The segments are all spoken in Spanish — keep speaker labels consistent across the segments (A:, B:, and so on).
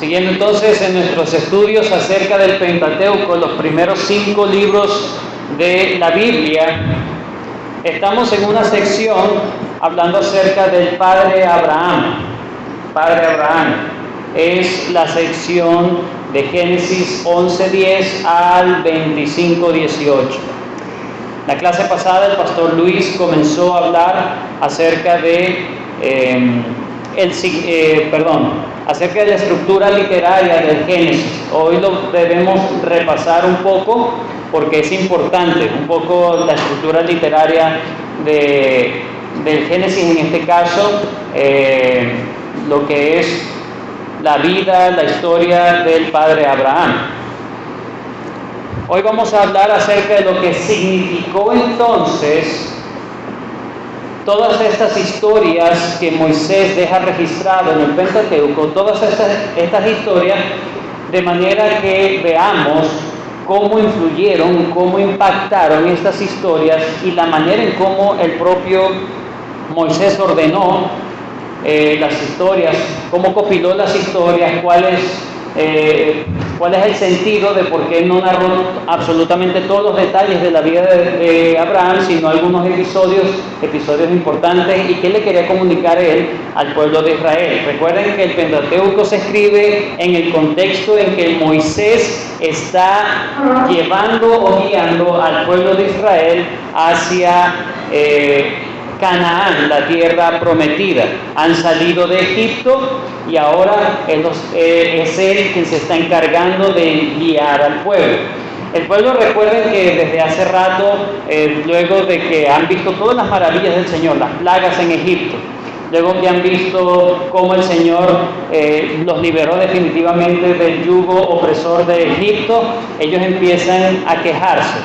A: Siguiendo entonces en nuestros estudios acerca del Pentateuco, los primeros 5 libros de la Biblia, estamos en una sección hablando acerca del padre Abraham. Padre Abraham es la sección de Génesis 11:10 al 25:18. La clase pasada el pastor Luis comenzó a hablar acerca de acerca de la estructura literaria del Génesis. Hoy lo debemos repasar un poco porque es importante, un poco la estructura literaria del Génesis, en este caso, lo que es la vida, la historia del padre Abraham. Hoy vamos a hablar acerca de lo que significó entonces todas estas historias que Moisés deja registrado en el Pentateuco, todas estas historias, de manera que veamos cómo influyeron, cómo impactaron estas historias y la manera en cómo el propio Moisés ordenó las historias, cómo compiló las historias, cuál es el sentido de por qué no narró absolutamente todos los detalles de la vida de Abraham, sino algunos episodios importantes, y qué le quería comunicar él al pueblo de Israel. Recuerden que el Pentateuco se escribe en el contexto en que Moisés está llevando o guiando al pueblo de Israel hacia Canaán, la tierra prometida. Han salido de Egipto y ahora es él quien se está encargando de guiar al pueblo. El pueblo, recuerden que desde hace rato, luego de que han visto todas las maravillas del Señor, las plagas en Egipto, luego que han visto cómo el Señor los liberó definitivamente del yugo opresor de Egipto, ellos empiezan a quejarse,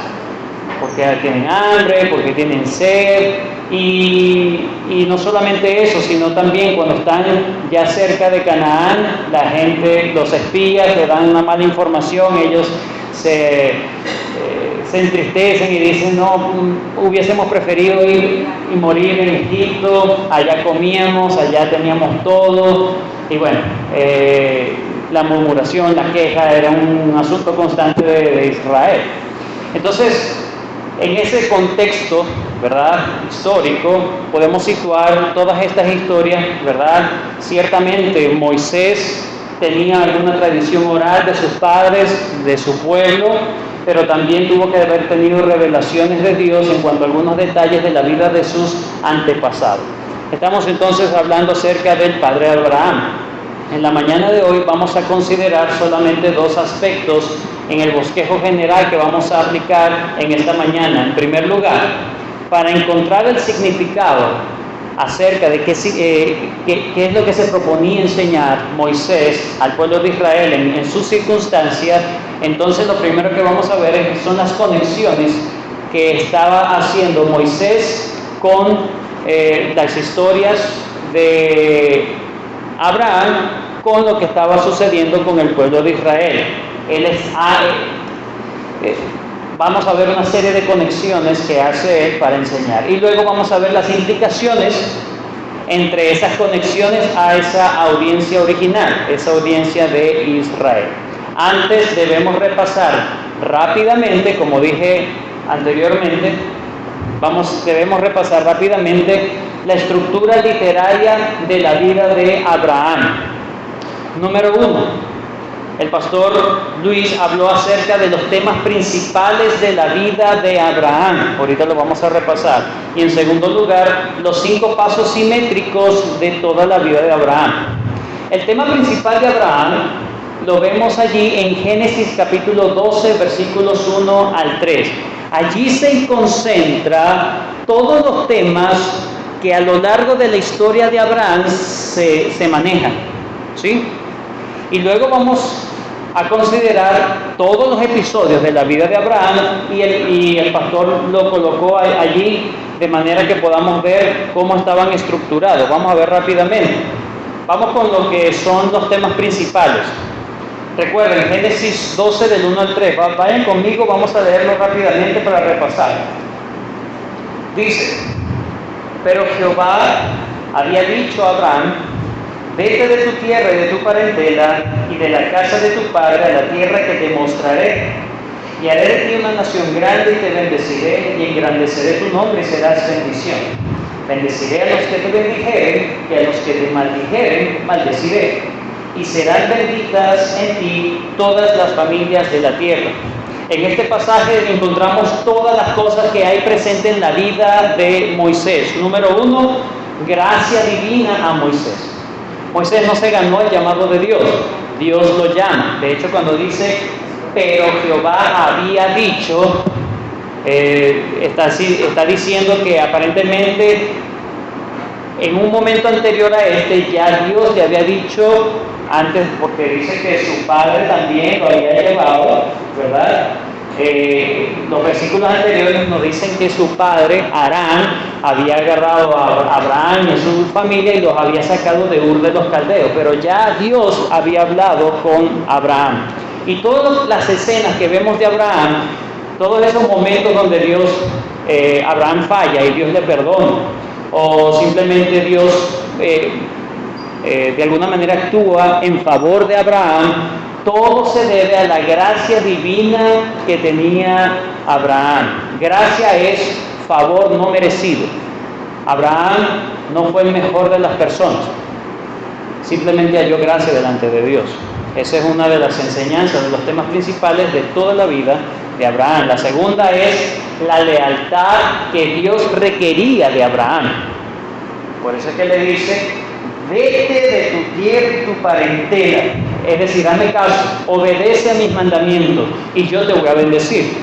A: porque tienen hambre, porque tienen sed, y no solamente eso, sino también cuando están ya cerca de Canaán, la gente, los espías, le dan una mala información, ellos se entristecen y dicen: no, hubiésemos preferido ir y morir en Egipto, allá comíamos, allá teníamos todo. Y bueno, la murmuración, la queja era un asunto constante de Israel. Entonces, en ese contexto, ¿verdad?, histórico, podemos situar todas estas historias, ¿verdad? Ciertamente Moisés tenía alguna tradición oral de sus padres, de su pueblo, pero también tuvo que haber tenido revelaciones de Dios en cuanto a algunos detalles de la vida de sus antepasados. Estamos entonces hablando acerca del padre Abraham. En la mañana de hoy vamos a considerar solamente 2 aspectos en el bosquejo general que vamos a aplicar en esta mañana. En primer lugar, para encontrar el significado acerca de qué es lo que se proponía enseñar Moisés al pueblo de Israel en sus circunstancias, entonces lo primero que vamos a ver son las conexiones que estaba haciendo Moisés con las historias de Abraham, con lo que estaba sucediendo con el pueblo de Israel. Vamos a ver una serie de conexiones que hace él para enseñar, y luego vamos a ver las implicaciones entre esas conexiones a esa audiencia original, esa audiencia de Israel. Antes debemos repasar rápidamente, como dije anteriormente, debemos repasar rápidamente la estructura literaria de la vida de Abraham. Número 1. El pastor Luis habló acerca de los temas principales de la vida de Abraham. Ahorita lo vamos a repasar. Y en segundo lugar, los 5 pasos simétricos de toda la vida de Abraham. El tema principal de Abraham lo vemos allí en Génesis capítulo 12, versículos 1 al 3. Allí se concentra todos los temas que a lo largo de la historia de Abraham se manejan, ¿sí? Y luego vamos a considerar todos los episodios de la vida de Abraham, y el pastor lo colocó allí de manera que podamos ver cómo estaban estructurados. Vamos a ver rápidamente. Vamos con lo que son los temas principales. Recuerden, Génesis 12 del 1 al 3. Vayan conmigo, vamos a leerlo rápidamente para repasar. Dice: pero Jehová había dicho a Abraham: vete de tu tierra y de tu parentela y de la casa de tu padre a la tierra que te mostraré. Y haré de ti una nación grande y te bendeciré y engrandeceré tu nombre y serás bendición. Bendeciré a los que te bendijeren y a los que te maldijeren, maldeciré. Y serán benditas en ti todas las familias de la tierra. En este pasaje encontramos todas las cosas que hay presentes en la vida de Moisés. Número 1, gracia divina a Moisés. Moisés no se ganó el llamado de Dios, Dios lo llama. De hecho, cuando dice, pero Jehová había dicho, está diciendo que aparentemente en un momento anterior a este ya Dios le había dicho antes, porque dice que su padre también lo había llevado, ¿verdad? Los versículos anteriores nos dicen que su padre, Harán, había agarrado a Abraham y a su familia y los había sacado de Ur de los Caldeos, pero ya Dios había hablado con Abraham. Y todas las escenas que vemos de Abraham, todos esos momentos donde Abraham falla y Dios le perdona, o simplemente Dios de alguna manera actúa en favor de Abraham, todo se debe a la gracia divina que tenía Abraham. Gracia es favor no merecido. Abraham no fue el mejor de las personas, simplemente halló gracia delante de Dios. Esa es una de las enseñanzas, de los temas principales de toda la vida de Abraham. La segunda es la lealtad que Dios requería de Abraham. Por eso es que le dice, vete de tu tierra y tu parentela. Es decir, hazme caso, obedece a mis mandamientos y yo te voy a bendecir.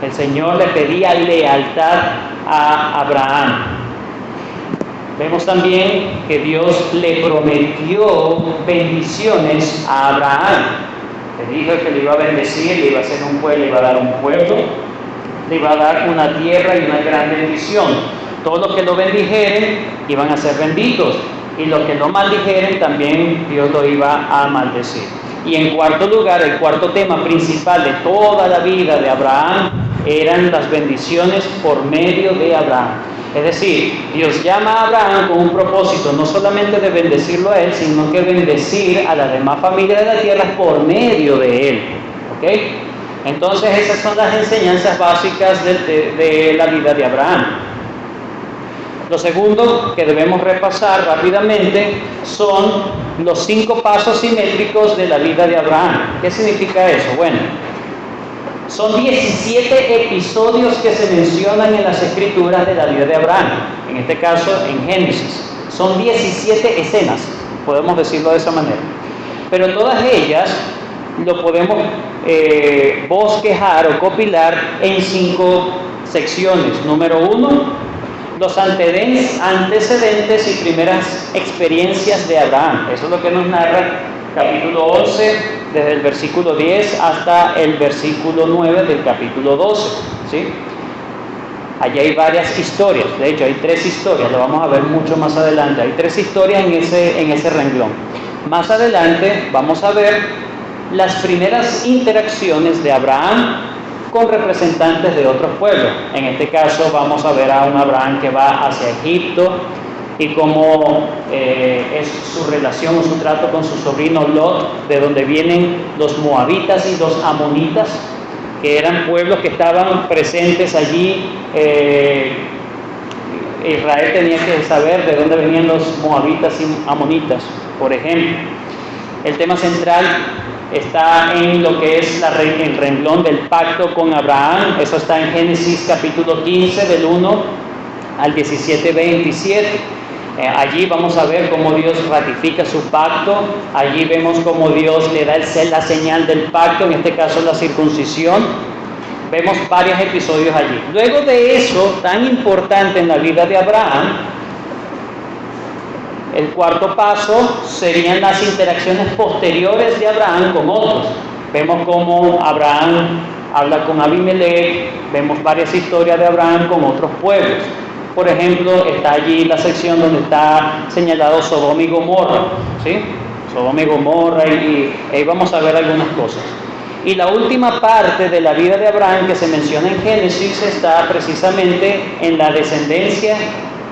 A: El Señor le pedía lealtad a Abraham. Vemos también que Dios le prometió bendiciones a Abraham. Le dijo que le iba a bendecir, le iba a hacer un pueblo, le iba a dar un pueblo, le iba a dar una tierra y una gran bendición. Todos los que lo bendijeren iban a ser benditos, y los que lo maldijeren también Dios lo iba a maldecir. Y en cuarto lugar, el cuarto tema principal de toda la vida de Abraham eran las bendiciones por medio de Abraham. Es decir, Dios llama a Abraham con un propósito no solamente de bendecirlo a él, sino que bendecir a las demás familias de la tierra por medio de él. ¿Ok? Entonces esas son las enseñanzas básicas de la vida de Abraham. Lo segundo que debemos repasar rápidamente son los 5 pasos simétricos de la vida de Abraham. ¿Qué significa eso? Bueno, son 17 episodios que se mencionan en las escrituras de la vida de Abraham, en este caso en Génesis. Son 17 escenas, podemos decirlo de esa manera. Pero todas ellas lo podemos bosquejar o copilar en 5 secciones. Número 1, los antecedentes y primeras experiencias de Abraham. Eso es lo que nos narra capítulo 11, desde el versículo 10 hasta el versículo 9 del capítulo 12. ¿Sí? Allí hay varias historias, de hecho hay 3 historias, lo vamos a ver mucho más adelante. Hay 3 historias en ese renglón. Más adelante vamos a ver las primeras interacciones de Abraham con representantes de otros pueblos. En este caso vamos a ver a un Abraham que va hacia Egipto y cómo es su relación o su trato con su sobrino Lot, de donde vienen los moabitas y los amonitas, que eran pueblos que estaban presentes allí. Israel tenía que saber de dónde venían los moabitas y amonitas, por ejemplo. El tema central está en lo que es el renglón del pacto con Abraham. Eso está en Génesis capítulo 15 del 1 al 17-27. Allí vamos a ver cómo Dios ratifica su pacto. Allí vemos cómo Dios le da la señal del pacto, en este caso la circuncisión. Vemos varios episodios allí. Luego de eso, tan importante en la vida de Abraham, el cuarto paso serían las interacciones posteriores de Abraham con otros. Vemos cómo Abraham habla con Abimelech, vemos varias historias de Abraham con otros pueblos. Por ejemplo, está allí la sección donde está señalado Sodoma y Gomorra, ¿sí? Sodoma y Gomorra, y ahí vamos a ver algunas cosas. Y la última parte de la vida de Abraham que se menciona en Génesis está precisamente en la descendencia.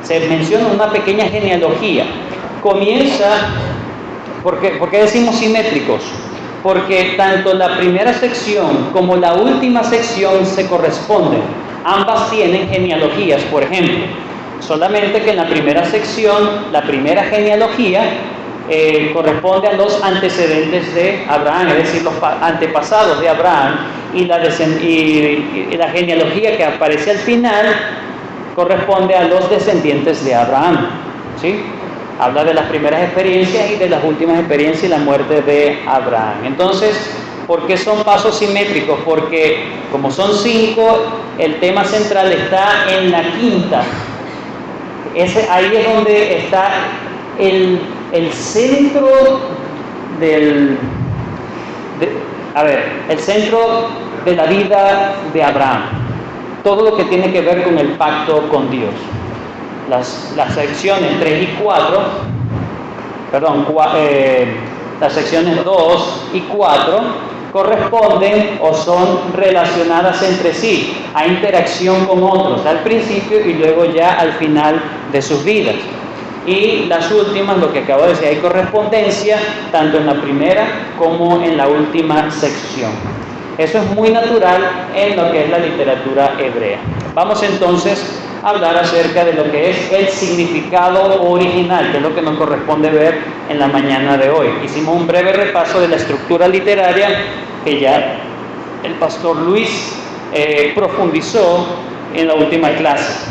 A: Se menciona una pequeña genealogía comienza, ¿por qué decimos simétricos? Porque tanto la primera sección como la última sección se corresponden. Ambas tienen genealogías, por ejemplo. Solamente que en la primera sección, la primera genealogía corresponde a los antecedentes de Abraham, es decir, los antepasados de Abraham, y la genealogía que aparece al final corresponde a los descendientes de Abraham, ¿sí? Habla de las primeras experiencias y de las últimas experiencias y la muerte de Abraham. Entonces, ¿por qué son pasos simétricos? Porque como son 5, el tema central está en la quinta. Ahí es donde está el centro el centro de la vida de Abraham. Todo lo que tiene que ver con el pacto con Dios. Las secciones 3 y 4, las secciones 2 y 4 corresponden o son relacionadas entre sí, a interacción con otros, al principio y luego ya al final de sus vidas. Y las últimas, lo que acabo de decir, hay correspondencia tanto en la primera como en la última sección. Eso es muy natural en lo que es la literatura hebrea. Vamos entonces a hablar acerca de lo que es el significado original, que es lo que nos corresponde ver en la mañana de hoy. Hicimos un breve repaso de la estructura literaria que ya el pastor Luis profundizó en la última clase.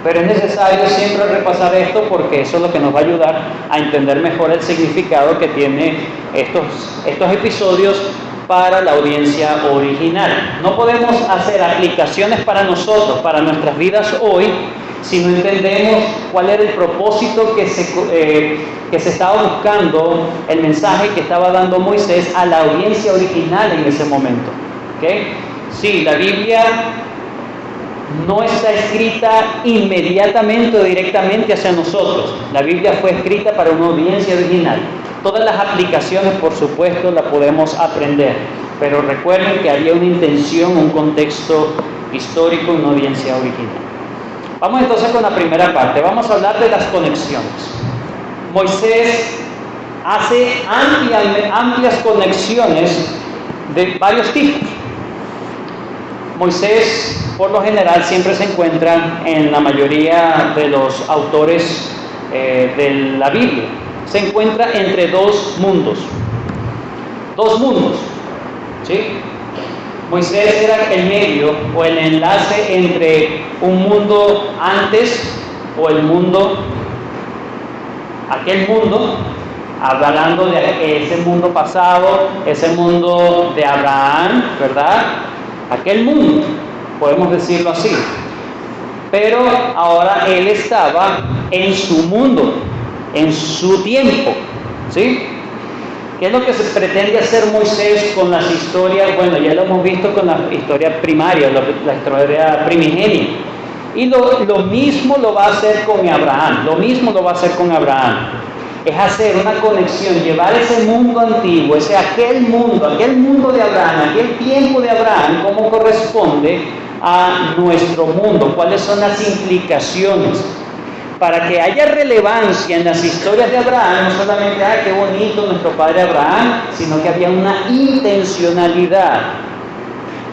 A: Pero es necesario siempre repasar esto porque eso es lo que nos va a ayudar a entender mejor el significado que tiene estos episodios para la audiencia original. No podemos hacer aplicaciones para nosotros, para nuestras vidas hoy, si no entendemos cuál era el propósito que se estaba buscando, el mensaje que estaba dando Moisés a la audiencia original en ese momento. ¿Okay? Sí, la Biblia no está escrita inmediatamente o directamente hacia nosotros. La Biblia fue escrita para una audiencia original. Todas las aplicaciones, por supuesto, las podemos aprender, pero recuerden que había una intención, un contexto histórico, una audiencia original. Vamos entonces con la primera parte. Vamos a hablar de las conexiones. Moisés hace amplias conexiones de varios tipos. Moisés, por lo general, siempre se encuentra en la mayoría de los autores de la Biblia. Se encuentra entre dos mundos, ¿sí? Moisés era el medio o el enlace entre un mundo antes o aquel mundo, hablando de ese mundo pasado, ese mundo de Abraham, ¿verdad? Aquel mundo, podemos decirlo así. Pero ahora él estaba en su mundo, en su tiempo, ¿sí? ¿Qué es lo que se pretende hacer Moisés con las historias? Bueno, ya lo hemos visto con la historia primaria, la historia primigenia. Y lo mismo lo va a hacer con Abraham, Es hacer una conexión, llevar ese mundo antiguo, aquel mundo de Abraham, aquel tiempo de Abraham, cómo corresponde a nuestro mundo, cuáles son las implicaciones, para que haya relevancia en las historias de Abraham, no solamente, qué bonito nuestro padre Abraham, sino que había una intencionalidad.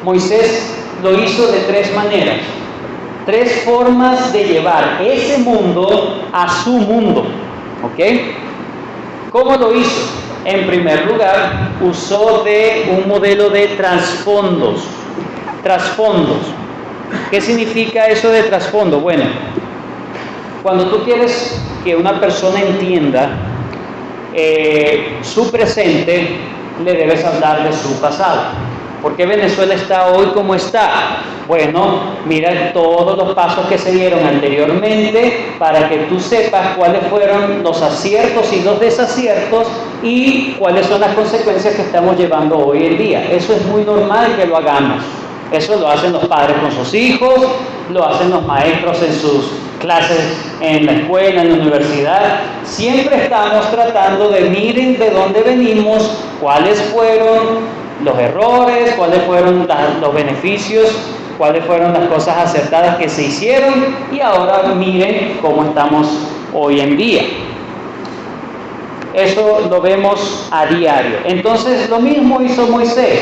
A: Moisés lo hizo de 3 maneras, 3 formas de llevar ese mundo a su mundo, ¿ok? ¿Cómo lo hizo? En primer lugar, usó de un modelo de trasfondos. ¿Qué significa eso de trasfondo? Bueno, cuando tú quieres que una persona entienda su presente, le debes hablar de su pasado. ¿Por qué Venezuela está hoy como está? Bueno, mira todos los pasos que se dieron anteriormente para que tú sepas cuáles fueron los aciertos y los desaciertos y cuáles son las consecuencias que estamos llevando hoy en día. Eso es muy normal que lo hagamos. Eso lo hacen los padres con sus hijos, lo hacen los maestros en sus clases en la escuela, en la universidad. Siempre estamos tratando de miren de dónde venimos, cuáles fueron los errores, cuáles fueron los beneficios, cuáles fueron las cosas acertadas que se hicieron y ahora miren cómo estamos hoy en día. Eso lo vemos a diario. Entonces lo mismo hizo Moisés.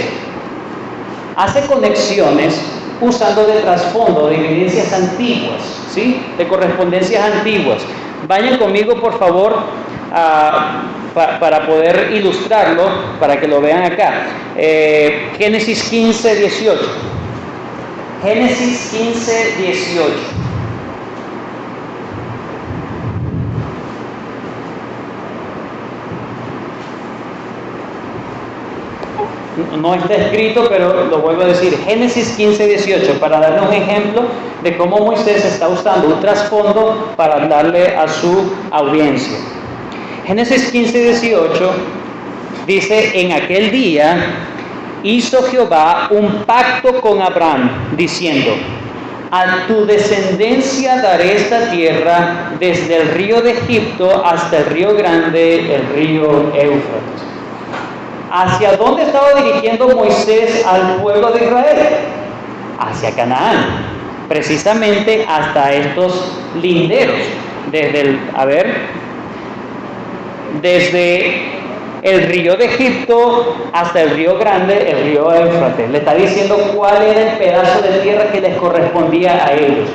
A: Hace conexiones usando de trasfondo de evidencias antiguas, ¿sí? De correspondencias antiguas. Vayan conmigo, por favor, para poder ilustrarlo, para que lo vean acá. Génesis 15, 18. Génesis 15, 18. No está escrito, pero lo vuelvo a decir. Génesis 15, 18, para darle un ejemplo de cómo Moisés está usando un trasfondo para hablarle a su audiencia. Génesis 15, 18 dice: en aquel día hizo Jehová un pacto con Abraham, diciendo: a tu descendencia daré esta tierra desde el río de Egipto hasta el río grande, el río Éufrates. ¿Hacia dónde estaba dirigiendo Moisés al pueblo de Israel? Hacia Canaán, precisamente hasta estos linderos, desde el río de Egipto hasta el río grande, el río Éufrates. Le está diciendo cuál era el pedazo de tierra que les correspondía a ellos.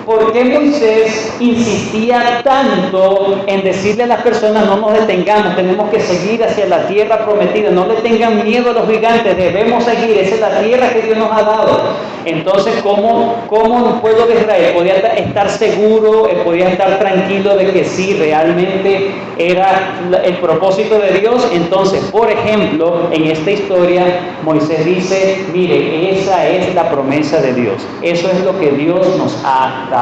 A: ¿Por qué Moisés insistía tanto en decirle a las personas: no nos detengamos, tenemos que seguir hacia la tierra prometida, no le tengan miedo a los gigantes, debemos seguir, esa es la tierra que Dios nos ha dado? Entonces, ¿cómo el pueblo de Israel podía estar seguro, podía estar tranquilo de que sí, realmente era el propósito de Dios? Entonces, por ejemplo, en esta historia, Moisés dice: mire, esa es la promesa de Dios, eso es lo que Dios nos ha dado.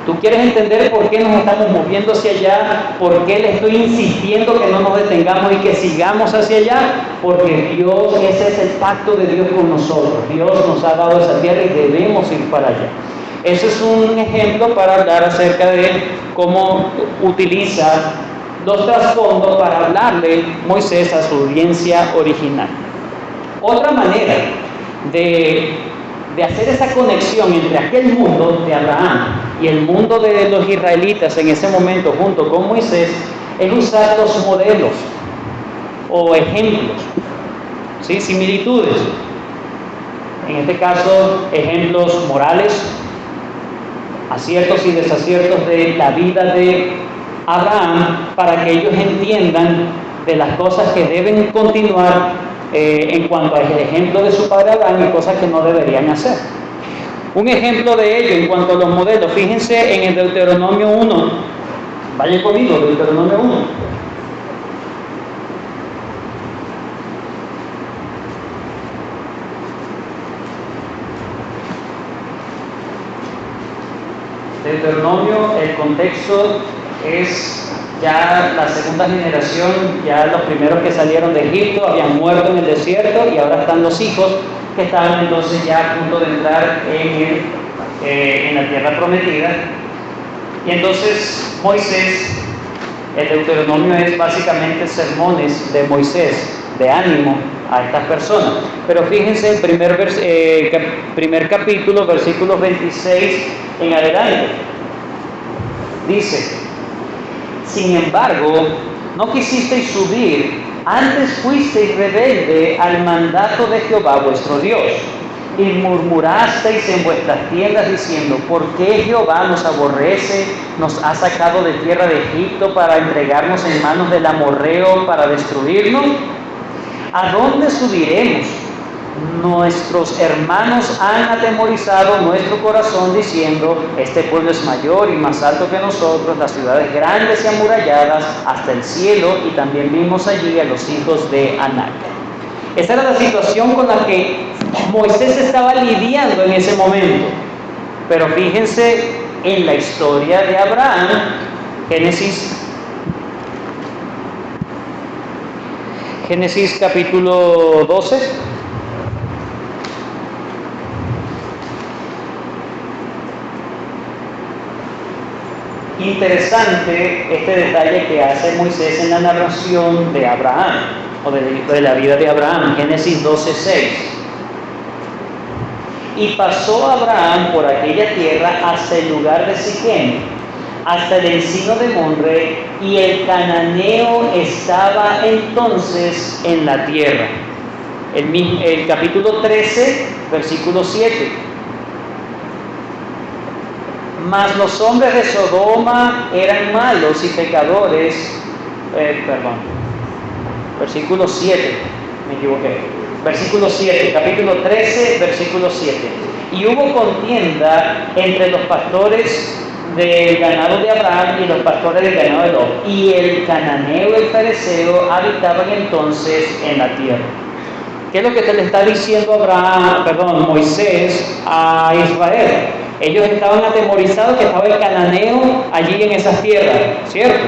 A: ¿Tú quieres entender por qué nos estamos moviendo hacia allá? ¿Por qué le estoy insistiendo que no nos detengamos y que sigamos hacia allá? Porque Dios, ese es el pacto de Dios con nosotros. Dios nos ha dado esa tierra y debemos ir para allá. Ese es un ejemplo para hablar acerca de cómo utiliza los trasfondos para hablarle Moisés a su audiencia original. Otra manera de hacer esa conexión entre aquel mundo de Abraham y el mundo de los israelitas en ese momento junto con Moisés es usar los modelos o ejemplos, ¿sí? Similitudes. En este caso, ejemplos morales, aciertos y desaciertos de la vida de Abraham, para que ellos entiendan de las cosas que deben continuar en cuanto al ejemplo de su padre Abraham y cosas que no deberían hacer. Un ejemplo de ello en cuanto a los modelos, fíjense en el Deuteronomio 1. Vayan conmigo, Deuteronomio 1. Deuteronomio, el contexto es ya la segunda generación, ya los primeros que salieron de Egipto habían muerto en el desierto y ahora están los hijos que estaban entonces ya a punto de entrar en la tierra prometida. Y entonces Moisés, el Deuteronomio es básicamente sermones de Moisés, de ánimo a estas personas. Pero fíjense el primer capítulo, versículos 26 en adelante. Dice: sin embargo, no quisisteis subir, antes fuisteis rebelde al mandato de Jehová vuestro Dios, y murmurasteis en vuestras tiendas diciendo: ¿por qué Jehová nos aborrece, nos ha sacado de tierra de Egipto para entregarnos en manos del amorreo para destruirnos? ¿A dónde subiremos? Nuestros hermanos han atemorizado nuestro corazón diciendo: este pueblo es mayor y más alto que nosotros, las ciudades grandes y amuralladas hasta el cielo, y también vimos allí a los hijos de Anac. Esa era la situación con la que Moisés estaba lidiando en ese momento. Pero fíjense en la historia de Abraham, Génesis capítulo 12. Interesante este detalle que hace Moisés en la narración de Abraham, o de la vida de Abraham, Génesis 12:6. Y pasó Abraham por aquella tierra hasta el lugar de Siquem, hasta el encino de Monre, y el cananeo estaba entonces en la tierra. El capítulo 13, versículo 7. Mas los hombres de Sodoma eran malos y pecadores. Versículo 7, me equivoqué. Versículo 7, capítulo 13, versículo 7. Y hubo contienda entre los pastores del ganado de Abraham y los pastores del ganado de Lot. Y el cananeo y el fereceo habitaban entonces en la tierra. ¿Qué es lo que te le está diciendo Moisés a Israel? Ellos estaban atemorizados que estaba el cananeo allí en esas tierras, ¿cierto?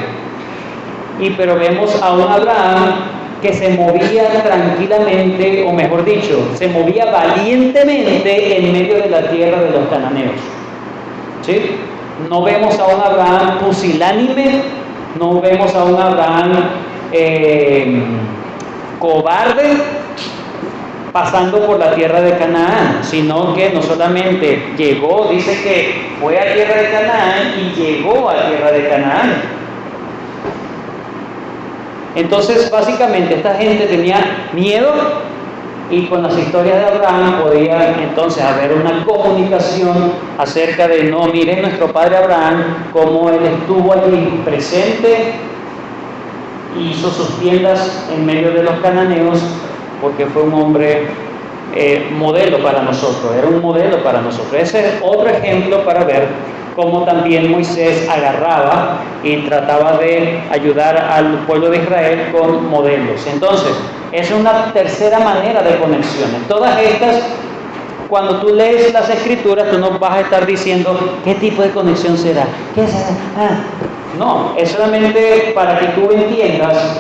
A: Pero vemos a un Abraham que se movía tranquilamente, o mejor dicho, se movía valientemente en medio de la tierra de los cananeos. ¿Sí? No vemos a un Abraham pusilánime, no vemos a un Abraham cobarde pasando por la tierra de Canaán, sino que no solamente llegó, dice que fue a tierra de Canaán y llegó a tierra de Canaán. Entonces, básicamente, esta gente tenía miedo, y con las historias de Abraham podía entonces haber una comunicación acerca de, no, miren nuestro padre Abraham, cómo él estuvo allí presente, hizo sus tiendas en medio de los cananeos, porque fue un hombre modelo para nosotros, era un modelo para nosotros. Ese es otro ejemplo para ver cómo también Moisés agarraba y trataba de ayudar al pueblo de Israel con modelos. Entonces, es una tercera manera de conexiones. Todas estas, cuando tú lees las Escrituras, tú no vas a estar diciendo qué tipo de conexión será. ¿Qué será? No, es solamente para que tú entiendas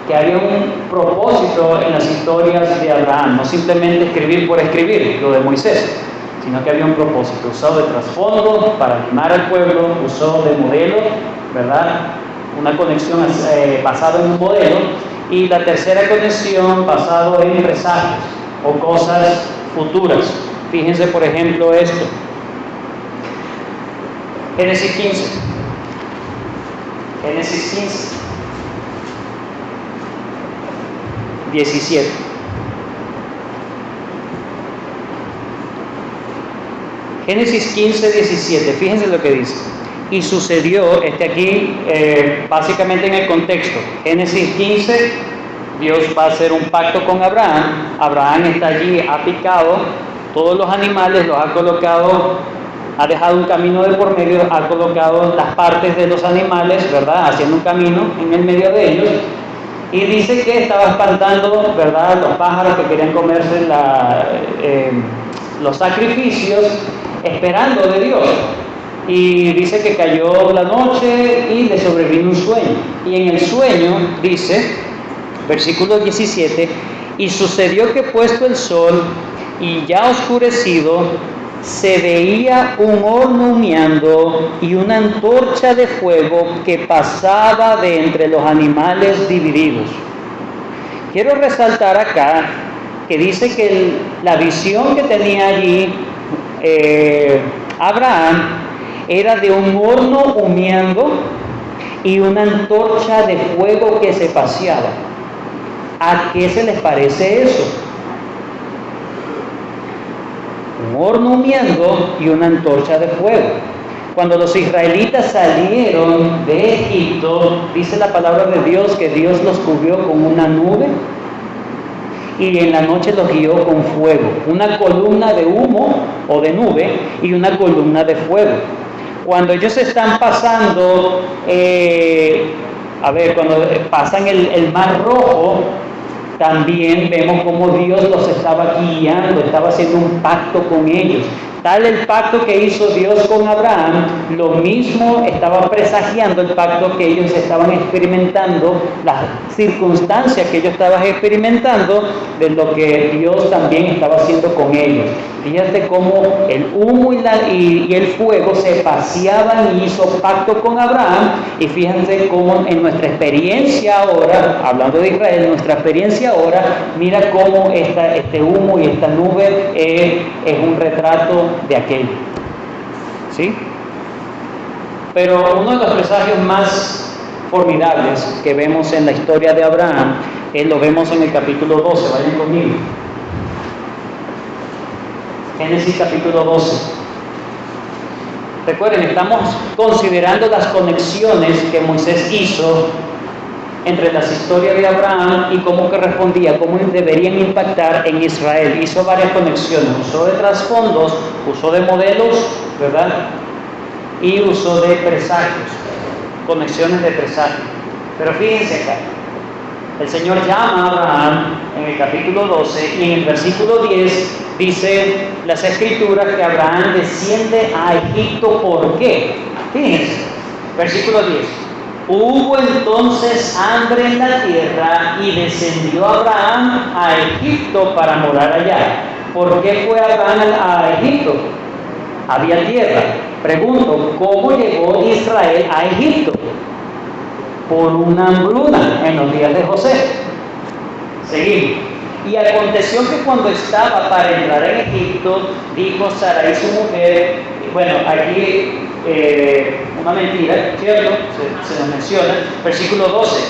A: que había un propósito en las historias de Abraham, no simplemente escribir por escribir, lo de Moisés, sino que había un propósito, usado de trasfondo para animar al pueblo, usó de modelo, ¿verdad? Una conexión basada en un modelo, y la tercera conexión basada en presagios o cosas futuras. Fíjense, por ejemplo, esto. Génesis 15. Génesis 15. 17. Génesis 15, 17. Fíjense lo que dice. Y sucedió, aquí básicamente en el contexto. Génesis 15, Dios va a hacer un pacto con Abraham. Abraham está allí, ha picado todos los animales, los ha colocado, ha dejado un camino de por medio, ha colocado las partes de los animales, ¿verdad? Haciendo un camino en el medio de ellos. Y dice que estaba espantando, ¿verdad?, los pájaros que querían comerse los sacrificios, esperando de Dios. Y dice que cayó la noche y le sobrevino un sueño. Y en el sueño dice, versículo 17, y sucedió que puesto el sol y ya oscurecido, se veía un horno humeando y una antorcha de fuego que pasaba de entre los animales divididos. Quiero resaltar acá que dice que la visión que tenía allí Abraham era de un horno humeando y una antorcha de fuego que se paseaba. ¿A qué se les parece eso? Un horno humeando y una antorcha de fuego. Cuando los israelitas salieron de Egipto, dice la palabra de Dios que Dios los cubrió con una nube y en la noche los guió con fuego. Una columna de humo o de nube y una columna de fuego. Cuando ellos están pasando, cuando pasan el Mar Rojo, también vemos cómo Dios los estaba guiando, estaba haciendo un pacto con ellos. Tal el pacto que hizo Dios con Abraham, lo mismo estaba presagiando el pacto que ellos estaban experimentando, las circunstancias que ellos estaban experimentando de lo que Dios también estaba haciendo con ellos. Fíjate cómo el humo y el fuego se paseaban y hizo pacto con Abraham, y fíjense cómo en nuestra experiencia ahora, hablando de Israel, nuestra experiencia ahora, mira cómo este humo y esta nube es un retrato de aquello. ¿Sí? Pero uno de los presagios más formidables que vemos en la historia de Abraham, lo vemos en el capítulo 12, vayan conmigo. Génesis capítulo 12. Recuerden, estamos considerando las conexiones que Moisés hizo entre las historias de Abraham y cómo que respondía, cómo deberían impactar en Israel. Hizo varias conexiones, usó de trasfondos, usó de modelos, ¿verdad? Y usó de presagios, conexiones de presagios. Pero fíjense acá, el Señor llama a Abraham en el capítulo 12 y en el versículo 10 dice las Escrituras que Abraham desciende a Egipto. ¿Por qué? Fíjense, versículo 10. Hubo entonces hambre en la tierra y descendió Abraham a Egipto para morar allá. ¿Por qué fue Abraham a Egipto? Había tierra. Pregunto, ¿cómo llegó Israel a Egipto? Por una hambruna en los días de José. Seguimos. Y aconteció que cuando estaba para entrar en Egipto, dijo Sarai su mujer, bueno, aquí una mentira, ¿cierto? Se nos menciona, versículo 12,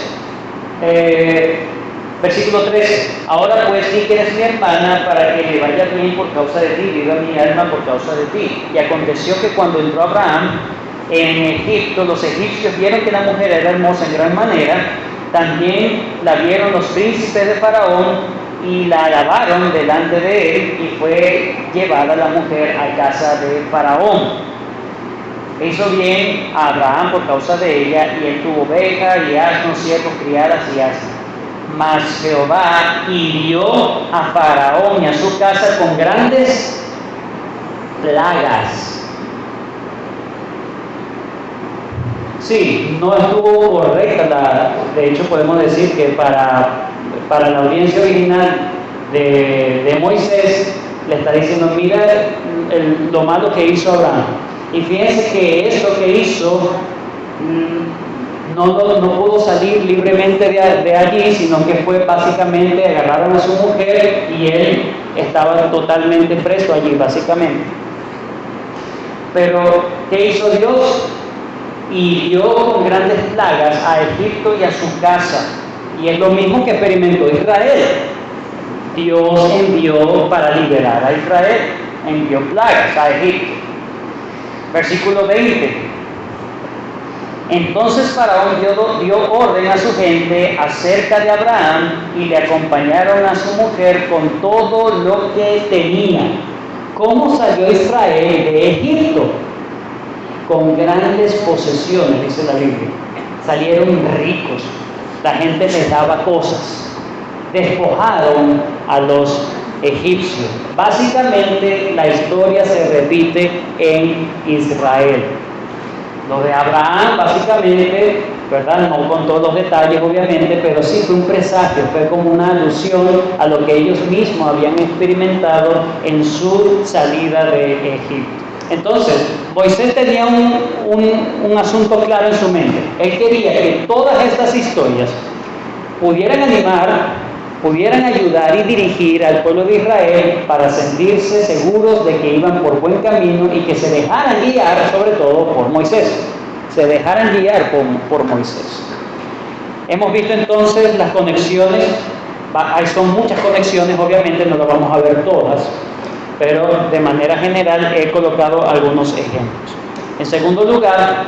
A: versículo 13, ahora pues di que eres mi hermana para que le vaya bien por causa de ti, viva mi alma por causa de ti. Y aconteció que cuando entró Abraham en Egipto, los egipcios vieron que la mujer era hermosa en gran manera, también la vieron los príncipes de Faraón y la alabaron delante de él, y fue llevada la mujer a casa de Faraón. Hizo bien a Abraham por causa de ella, y él tuvo ovejas y asnos, siervos, criadas y asnos. Mas Jehová hirió a Faraón y a su casa con grandes plagas. Sí, no estuvo correcta, de hecho podemos decir que para la audiencia original de Moisés le está diciendo, mira lo malo que hizo Abraham. Y fíjense que esto que hizo no pudo salir libremente de allí, sino que fue básicamente, agarraron a su mujer y él estaba totalmente preso allí, básicamente. Pero, ¿qué hizo Dios? Hirió con grandes plagas a Egipto y a su casa. Y es lo mismo que experimentó Israel. Dios envió para liberar a Israel, envió plagas a Egipto. Versículo 20. Entonces Faraón dio orden a su gente acerca de Abraham y le acompañaron a su mujer con todo lo que tenía. ¿Cómo salió Israel de Egipto? Con grandes posesiones, dice la Biblia. Salieron ricos, la gente les daba cosas, despojaron a los egipcios. Básicamente la historia se repite en Israel. Lo de Abraham, básicamente, ¿verdad? No con todos los detalles, obviamente, pero sí fue un presagio, fue como una alusión a lo que ellos mismos habían experimentado en su salida de Egipto. Entonces, Moisés tenía un asunto claro en su mente. Él quería que todas estas historias pudieran animar, pudieran ayudar y dirigir al pueblo de Israel para sentirse seguros de que iban por buen camino y que se dejaran guiar, sobre todo por Moisés. Se dejaran guiar por Moisés. Hemos visto entonces las conexiones. Son muchas conexiones, obviamente no las vamos a ver todas, pero de manera general he colocado algunos ejemplos. En segundo lugar,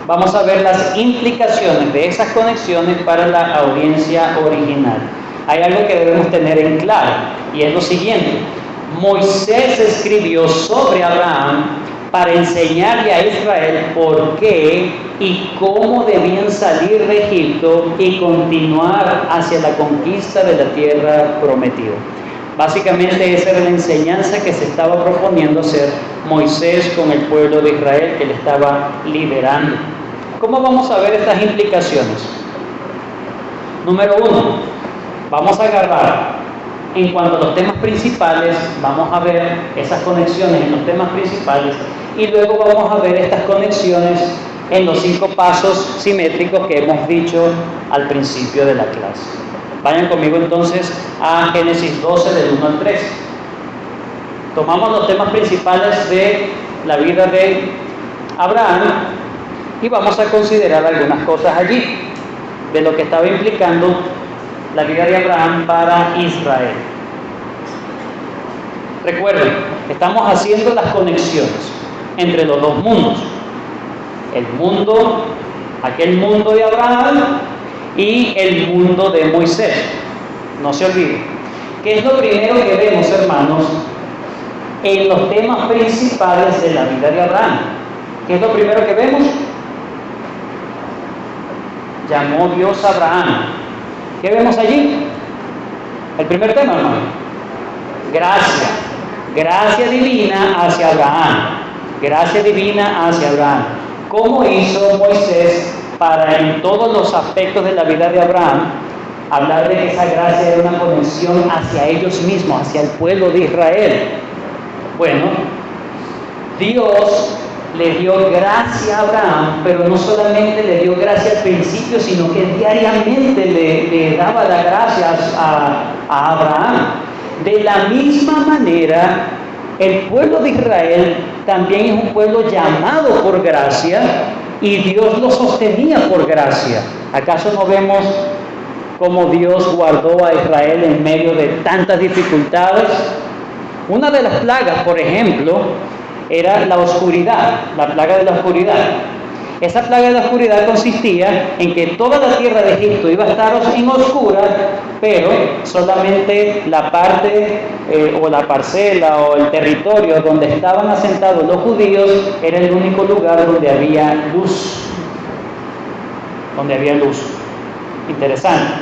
A: vamos a ver las implicaciones de esas conexiones para la audiencia original. Hay algo que debemos tener en claro, y es lo siguiente: Moisés escribió sobre Abraham para enseñarle a Israel por qué y cómo debían salir de Egipto y continuar hacia la conquista de la tierra prometida. Básicamente esa era la enseñanza que se estaba proponiendo hacer Moisés con el pueblo de Israel, que le estaba liberando. ¿Cómo vamos a ver estas implicaciones? Número 1, vamos a agarrar en cuanto a los temas principales, vamos a ver esas conexiones en los temas principales, y luego vamos a ver estas conexiones en los 5 pasos simétricos que hemos dicho al principio de la clase. Vayan conmigo entonces a Génesis 12 del 1 al 3. Tomamos los temas principales de la vida de Abraham Y vamos a considerar algunas cosas allí de lo que estaba implicando la vida de Abraham para Israel. Recuerden, estamos haciendo las conexiones entre los dos mundos. El mundo, aquel mundo de Abraham y el mundo de Moisés. No se olviden. ¿Qué es lo primero que vemos, hermanos, en los temas principales de la vida de Abraham? ¿Qué es lo primero que vemos? Llamó Dios a Abraham. ¿Qué vemos allí? El primer tema, hermano. Gracia. Gracia divina hacia Abraham. Gracia divina hacia Abraham. ¿Cómo hizo Moisés para en todos los aspectos de la vida de Abraham hablar de que esa gracia era una conexión hacia ellos mismos, hacia el pueblo de Israel? Bueno, Dios le dio gracia a Abraham, pero no solamente le dio gracia al principio, sino que diariamente le daba las gracias a Abraham. De la misma manera, el pueblo de Israel también es un pueblo llamado por gracia y Dios lo sostenía por gracia. ¿Acaso no vemos cómo Dios guardó a Israel en medio de tantas dificultades? Una de las plagas, por ejemplo, era la oscuridad, la plaga de la oscuridad. Esa plaga de la oscuridad consistía en que toda la tierra de Egipto iba a estar en oscura, pero solamente la parte o la parcela o el territorio donde estaban asentados los judíos era el único lugar donde había luz. Donde había luz. Interesante.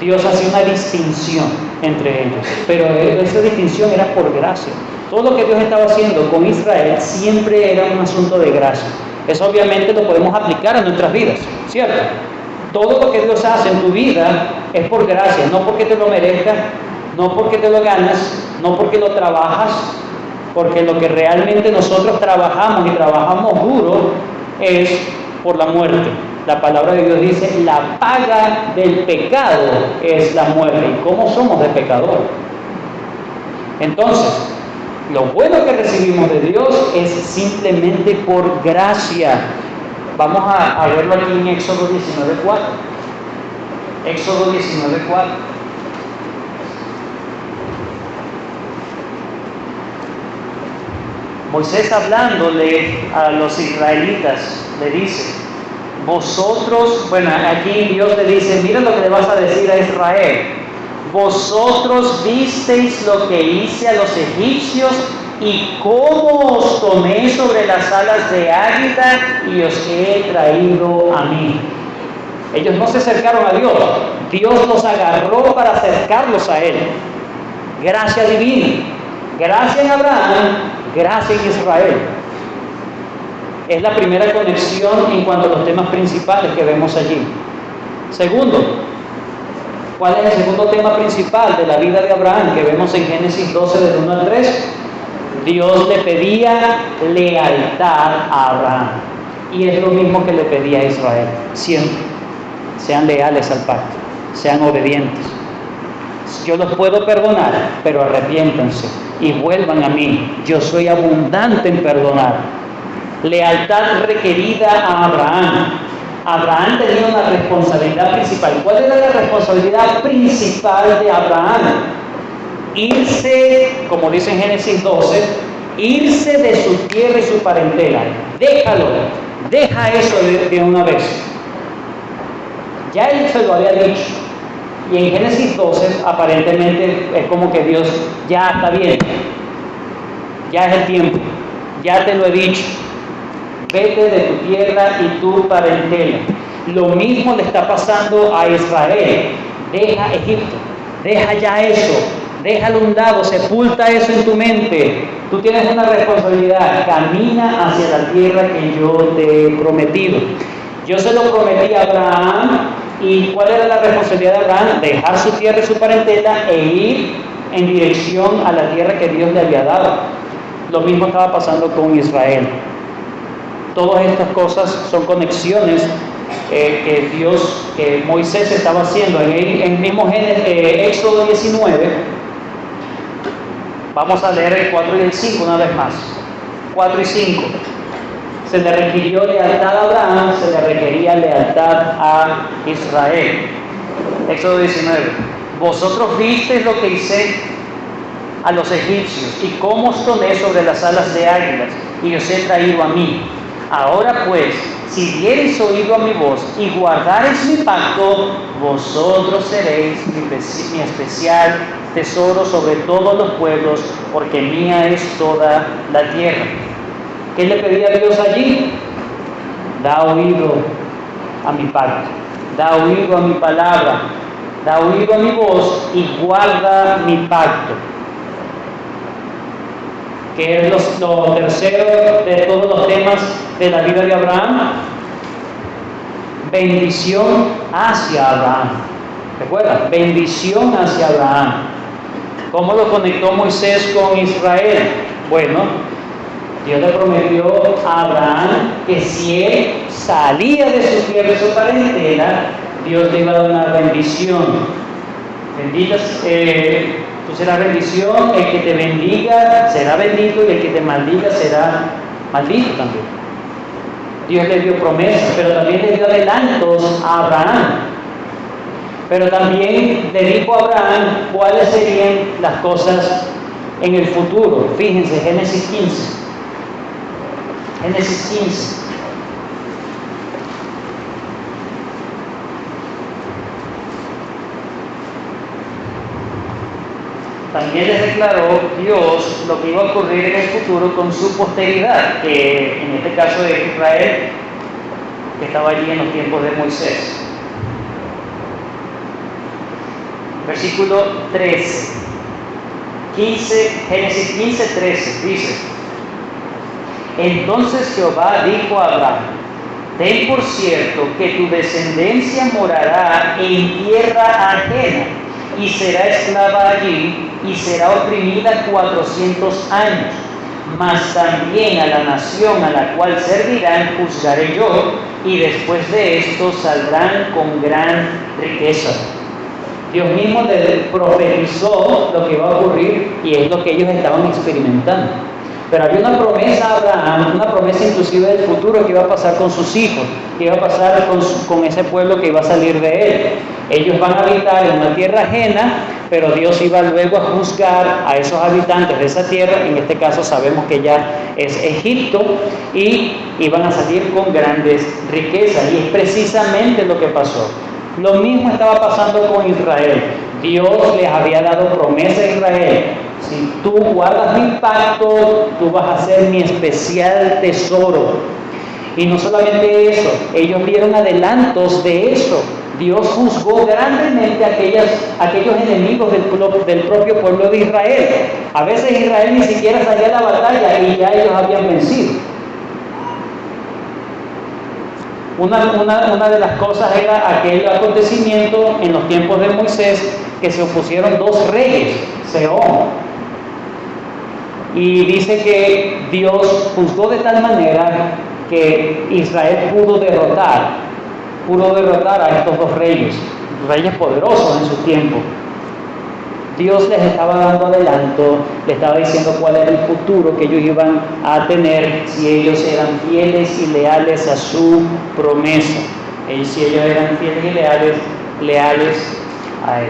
A: Dios hacía una distinción entre ellos, pero esa distinción era por gracia. Todo lo que Dios estaba haciendo con Israel siempre era un asunto de gracia. Eso obviamente lo podemos aplicar a nuestras vidas, ¿cierto? Todo lo que Dios hace en tu vida es por gracia, no porque te lo merezcas, no porque te lo ganas, no porque lo trabajas, porque lo que realmente nosotros trabajamos y trabajamos duro es por la muerte. La palabra de Dios dice, la paga del pecado es la muerte. ¿Y cómo somos de pecador? Entonces, lo bueno que recibimos de Dios es simplemente por gracia. Vamos a verlo aquí en Éxodo 19:4. Éxodo 19:4. Moisés hablándole a los israelitas, le dice, vosotros, bueno, aquí Dios le dice, mira lo que le vas a decir a Israel. Vosotros visteis lo que hice a los egipcios y cómo os tomé sobre las alas de águila y os he traído a mí. Ellos no se acercaron a Dios, Dios los agarró para acercarlos a Él. Gracia divina, gracia en Abraham, gracia en Israel. Es la primera conexión en cuanto a los temas principales que vemos allí. Segundo, ¿cuál es el segundo tema principal de la vida de Abraham que vemos en Génesis 12 del 1 al 3? Dios le pedía lealtad a Abraham. Y es lo mismo que le pedía a Israel. Siempre. Sean leales al pacto. Sean obedientes. Yo los puedo perdonar, pero arrepiéntanse y vuelvan a mí. Yo soy abundante en perdonar. Lealtad requerida a Abraham. Abraham tenía una responsabilidad principal. ¿Cuál era la responsabilidad principal de Abraham? Irse, como dice en Génesis 12, irse de su tierra y su parentela. Déjalo, deja eso de una vez. Ya él se lo había dicho. Y en Génesis 12, aparentemente, es como que Dios, ya está bien, ya es el tiempo, ya te lo he dicho. Vete de tu tierra y tu parentela. Lo mismo le está pasando a Israel. Deja Egipto, deja ya eso, déjalo a un lado, sepulta eso en tu mente. Tú tienes una responsabilidad, camina hacia la tierra que yo te he prometido. Yo se lo prometí a Abraham, y ¿cuál era la responsabilidad de Abraham? Dejar su tierra y su parentela e ir en dirección a la tierra que Dios le había dado. Lo mismo estaba pasando con Israel. Todas estas cosas son conexiones que Moisés estaba haciendo. En el mismo Éxodo 19, vamos a leer el 4 y el 5 una vez más. 4 y 5. se le requirió lealtad a Abraham, se le requería lealtad a Israel. Éxodo 19. Vosotros visteis lo que hice a los egipcios y cómo os tomé sobre las alas de águilas y os he traído a mí. Ahora pues, si diereis oído a mi voz y guardareis mi pacto, vosotros seréis mi especial tesoro sobre todos los pueblos, porque mía es toda la tierra. ¿Qué le pedía a Dios allí? Da oído a mi pacto, da oído a mi palabra, da oído a mi voz y guarda mi pacto. Que es lo tercero de todos los temas de la vida de Abraham, bendición hacia Abraham. ¿Recuerda? Bendición hacia Abraham. ¿Cómo lo conectó Moisés con Israel? Bueno, Dios le prometió a Abraham que si él salía de su tierra y su parentela, Dios le iba a dar una bendición. Benditas, tú serás bendición, el que te bendiga será bendito y el que te maldiga será maldito también. Dios le dio promesas, pero también le dio adelantos a Abraham. Pero también le dijo a Abraham cuáles serían las cosas en el futuro. Fíjense, Génesis 15. Génesis 15. También les declaró Dios lo que iba a ocurrir en el futuro con su posteridad, que en este caso es Israel, que estaba allí en los tiempos de Moisés. Versículo 13. Génesis 15, 13, dice: Entonces Jehová dijo a Abraham: Ten por cierto que tu descendencia morará en tierra ajena, y será esclava allí, y será oprimida 400 años. Mas también a la nación a la cual servirán juzgaré yo, y después de esto saldrán con gran riqueza. Dios mismo les profetizó lo que iba a ocurrir, y es lo que ellos estaban experimentando. Pero había una promesa a Abraham, una promesa inclusive del futuro que iba a pasar con sus hijos, que iba a pasar con ese pueblo que iba a salir de él. Ellos van a habitar en una tierra ajena, pero Dios iba luego a juzgar a esos habitantes de esa tierra. En este caso sabemos que ya es Egipto, y iban a salir con grandes riquezas, y es precisamente lo que pasó. Lo mismo estaba pasando con Israel. Dios les había dado promesa a Israel: si tú guardas mi pacto, tú vas a ser mi especial tesoro. Y no solamente eso, ellos vieron adelantos de eso. Dios juzgó grandemente a aquellos enemigos del propio pueblo de Israel. A veces Israel ni siquiera salía a la batalla y ya ellos habían vencido. Una de las cosas era aquel acontecimiento en los tiempos de Moisés, que se opusieron dos reyes, Sehón. Y dice que Dios juzgó de tal manera que Israel pudo derrotar a estos dos reyes poderosos en su tiempo. Dios les estaba dando adelanto, les estaba diciendo cuál era el futuro que ellos iban a tener si ellos eran fieles y leales a su promesa. Si ellos eran fieles y leales a Él.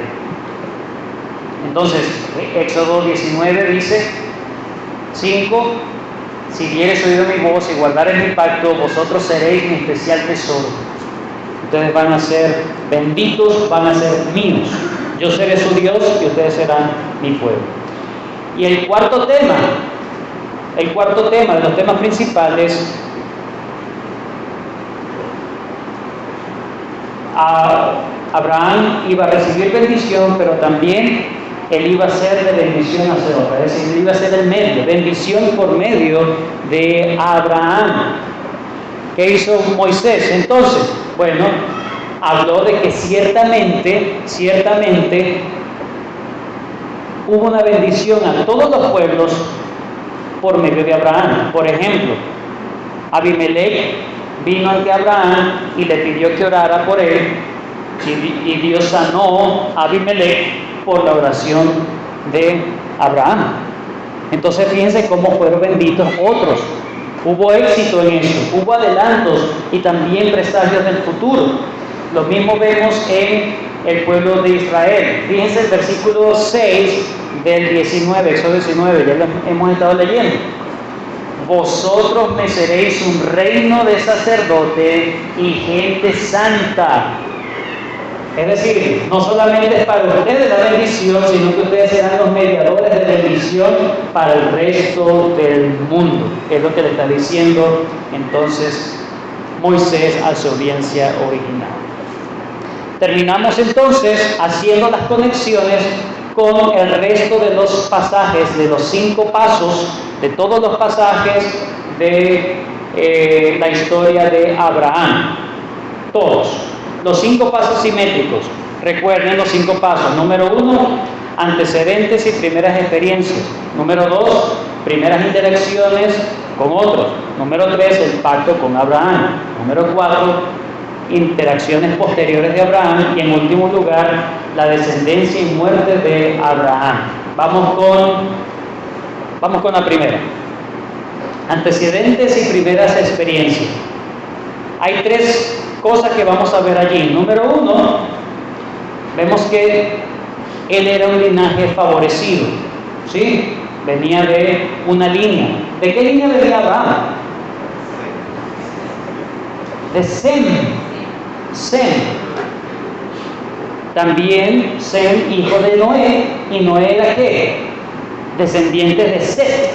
A: Entonces, Éxodo 19 dice, 5: Si diereis oído mi voz y guardareis mi pacto, vosotros seréis mi especial tesoro. Ustedes van a ser benditos, van a ser míos. Yo seré su Dios y ustedes serán mi pueblo. Y el cuarto tema de los temas principales, Abraham iba a recibir bendición, pero también él iba a ser de bendición hacia otros. Es decir, él iba a ser el medio, bendición por medio de Abraham. ¿Qué hizo Moisés entonces? Bueno, habló de que ciertamente hubo una bendición a todos los pueblos por medio de Abraham. Por ejemplo, Abimelech vino ante Abraham y le pidió que orara por él, y Dios sanó a Abimelech por la oración de Abraham. Entonces fíjense cómo fueron benditos otros Hubo éxito en eso, hubo adelantos y también presagios del futuro. Lo mismo vemos en el pueblo de Israel. Fíjense el versículo 6 del 19, Éxodo 19, ya lo hemos estado leyendo. Vosotros me seréis un reino de sacerdotes y gente santa. Es decir, no solamente es para ustedes la bendición, sino que ustedes serán los mediadores de bendición para el resto del mundo. Es lo que le está diciendo entonces Moisés a su audiencia original. Terminamos entonces haciendo las conexiones con el resto de los pasajes, de los 5 pasos, de todos los pasajes de la historia de Abraham. Todos. Los 5 pasos simétricos. Recuerden los 5 pasos. Número 1, antecedentes y primeras experiencias. Número 2, primeras interacciones con otros. Número 3, el pacto con Abraham. Número 4, interacciones posteriores de Abraham. Y en último lugar, la descendencia y muerte de Abraham. Vamos con la primera. Antecedentes y primeras experiencias. Hay 3 cosas que vamos a ver allí. Número 1, vemos que él era un linaje favorecido, ¿sí? Venía de una línea. ¿De qué línea venía Abraham? De Sem. También Sem, hijo de Noé, y Noé era ¿qué? Descendiente de Set.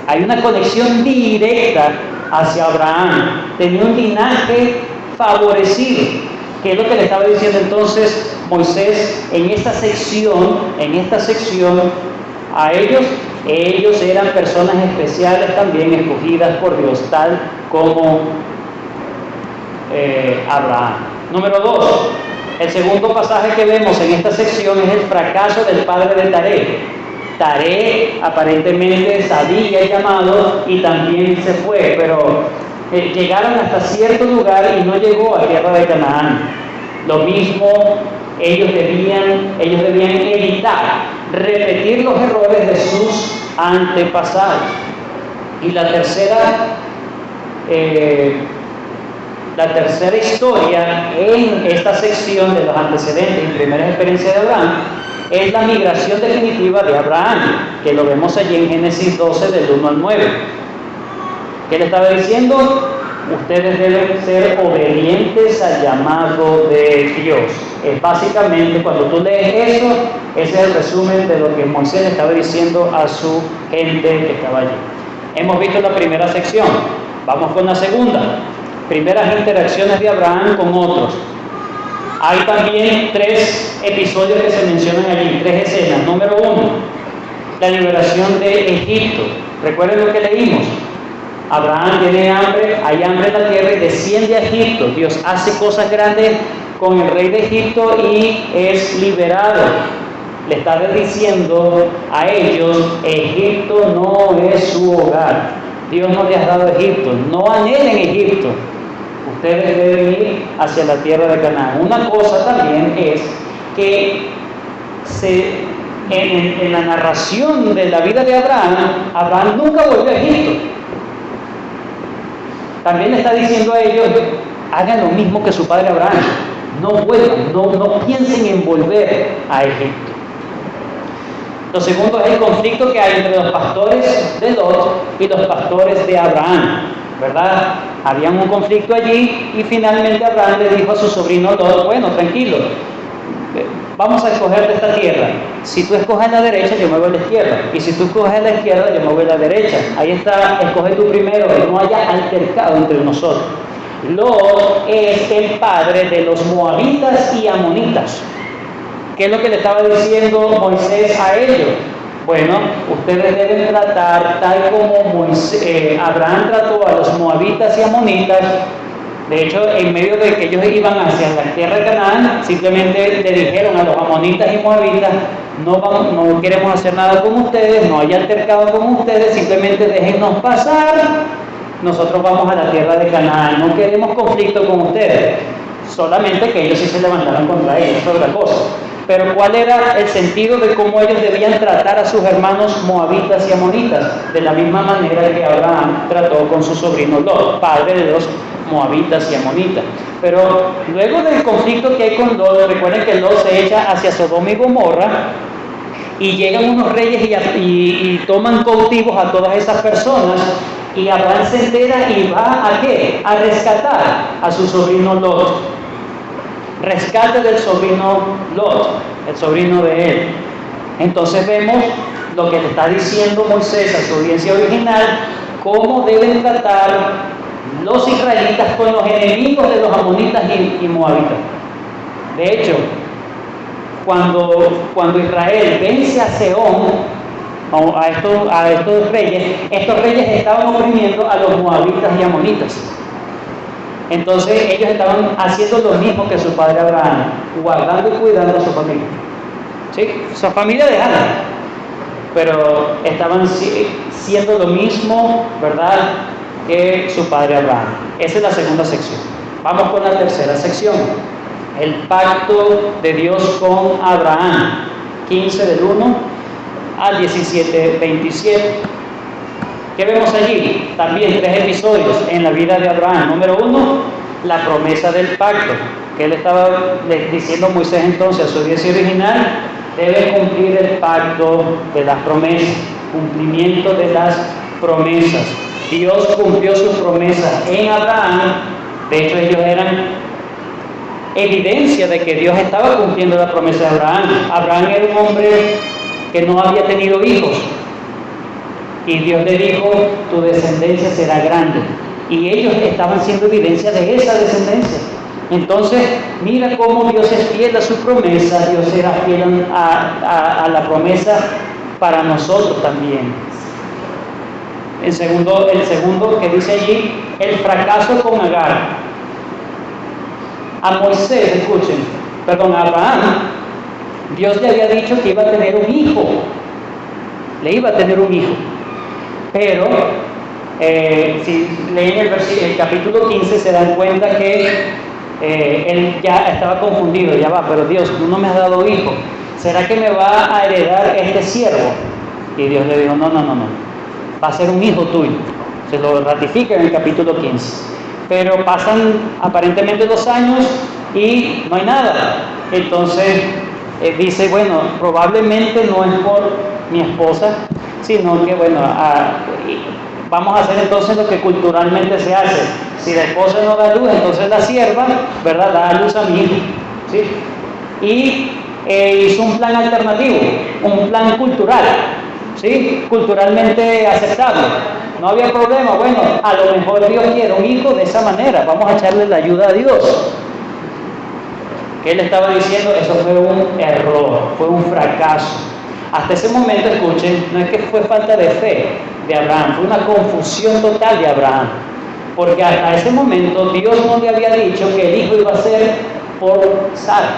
A: Hay una conexión directa hacia Abraham. Tenía un linaje favorecido, que es lo que le estaba diciendo entonces Moisés en esta sección a ellos eran personas especiales también escogidas por Dios, tal como Abraham. Número 2, el segundo pasaje que vemos en esta sección es el fracaso del padre de Taré. Taré aparentemente sabía el llamado y también se fue, pero llegaron hasta cierto lugar y no llegó a tierra de Canaán. Lo mismo ellos debían evitar repetir los errores de sus antepasados. Y la tercera historia en esta sección de los antecedentes y primeras experiencias de Abraham es la migración definitiva de Abraham, que lo vemos allí en Génesis 12 del 1 al 9. ¿Qué le estaba diciendo? Ustedes deben ser obedientes al llamado de Dios. Es básicamente, cuando tú lees eso, ese es el resumen de lo que Moisés le estaba diciendo a su gente que estaba allí. Hemos visto la primera sección. Vamos con la segunda. Primeras interacciones de Abraham con otros. Hay también 3 episodios que se mencionan allí, 3 escenas. Número 1, la liberación de Egipto. Recuerden lo que leímos. Abraham tiene hambre, hay hambre en la tierra y desciende a Egipto. Dios hace cosas grandes con el rey de Egipto y es liberado. Le está diciendo a ellos, Egipto no es su hogar. Dios no les ha dado Egipto, no anhelen Egipto. Ustedes deben ir hacia la tierra de Canaán. Una cosa también es que en la narración de la vida de Abraham nunca volvió a Egipto. También le está diciendo a ellos, hagan lo mismo que su padre Abraham. No vuelvan, no piensen en volver a Egipto. Lo segundo es el conflicto que hay entre los pastores de Lot y los pastores de Abraham, ¿verdad? Había un conflicto allí y finalmente Abraham le dijo a su sobrino Lot, bueno, tranquilo, vamos a escoger de esta tierra. Si tú escoges a la derecha, yo me voy a la izquierda. Y si tú escoges a la izquierda, yo me voy a la derecha. Ahí está, escoge tú primero, que no haya altercado entre nosotros. Lot es el padre de los moabitas y amonitas. ¿Qué es lo que le estaba diciendo Moisés a ellos? Bueno, ustedes deben tratar tal como Abraham trató a los moabitas y amonitas. De hecho, en medio de que ellos iban hacia la tierra de Canaán, simplemente le dijeron a los amonitas y moabitas, no queremos hacer nada con ustedes, no hay altercado con ustedes, simplemente déjennos pasar, nosotros vamos a la tierra de Canaán, no queremos conflicto con ustedes. Solamente que ellos sí se levantaron contra ellos, es otra cosa. Pero ¿cuál era el sentido de cómo ellos debían tratar a sus hermanos moabitas y amonitas? De la misma manera que Abraham trató con su sobrino Lot, padre de los moabitas y amonitas. Pero luego del conflicto que hay con Lot, recuerden que Lot se echa hacia Sodoma y Gomorra, y llegan unos reyes y toman cautivos a todas esas personas, y Abraham se entera y va ¿a qué? A rescatar a su sobrino Lot. Rescate del sobrino Lot, el sobrino de él. Entonces vemos lo que le está diciendo Moisés a su audiencia original, cómo deben tratar los israelitas con los enemigos de los amonitas y moabitas. De hecho, cuando Israel vence a Sehón, a estos reyes estaban oprimiendo a los moabitas y amonitas. Entonces ellos estaban haciendo lo mismo que su padre Abraham, guardando y cuidando a su familia. ¿Sí? Su familia de Ana, pero estaban siendo lo mismo, ¿verdad?, que su padre Abraham. Esa es la segunda sección. Vamos con la tercera sección. El pacto de Dios con Abraham, 15 del 1 al 17, 27. ¿Qué vemos allí? También 3 episodios en la vida de Abraham. Número 1, la promesa del pacto, que él estaba diciendo a Moisés entonces a su audiencia original, debe cumplir el pacto de las promesas, cumplimiento de las promesas. Dios cumplió sus promesas en Abraham. De hecho, ellos eran evidencia de que Dios estaba cumpliendo la promesa de Abraham. Abraham era un hombre que no había tenido hijos, y Dios le dijo, tu descendencia será grande, y ellos estaban siendo evidencia de esa descendencia. Entonces, mira cómo Dios es fiel a su promesa. Dios era fiel a la promesa para nosotros también. El segundo que dice allí, el fracaso con Agar. A Moisés, a Abraham, Dios le había dicho que iba a tener un hijo. Le iba a tener un hijo. Pero, si leen el capítulo 15, se dan cuenta que él ya estaba confundido. Ya va, pero Dios, tú no me has dado hijo. ¿Será que me va a heredar este siervo? Y Dios le dijo, no. Va a ser un hijo tuyo. Se lo ratifica en el capítulo 15. Pero pasan aparentemente 2 años y no hay nada. Entonces dice, bueno, probablemente no es por mi esposa, sino que, bueno, vamos a hacer entonces lo que culturalmente se hace. Si la esposa no da luz, entonces la sierva, ¿verdad?, da luz a mi hijo. ¿Sí? Y hizo un plan alternativo, un plan cultural, ¿sí?, culturalmente aceptable. No había problema. Bueno, a lo mejor Dios quiere un hijo de esa manera, vamos a echarle la ayuda a Dios. ¿Qué le estaba diciendo? Eso fue un error, fue un fracaso. Hasta ese momento, escuchen, no es que fue falta de fe de Abraham, fue una confusión total de Abraham. Porque hasta ese momento Dios no le había dicho que el hijo iba a ser por Sara.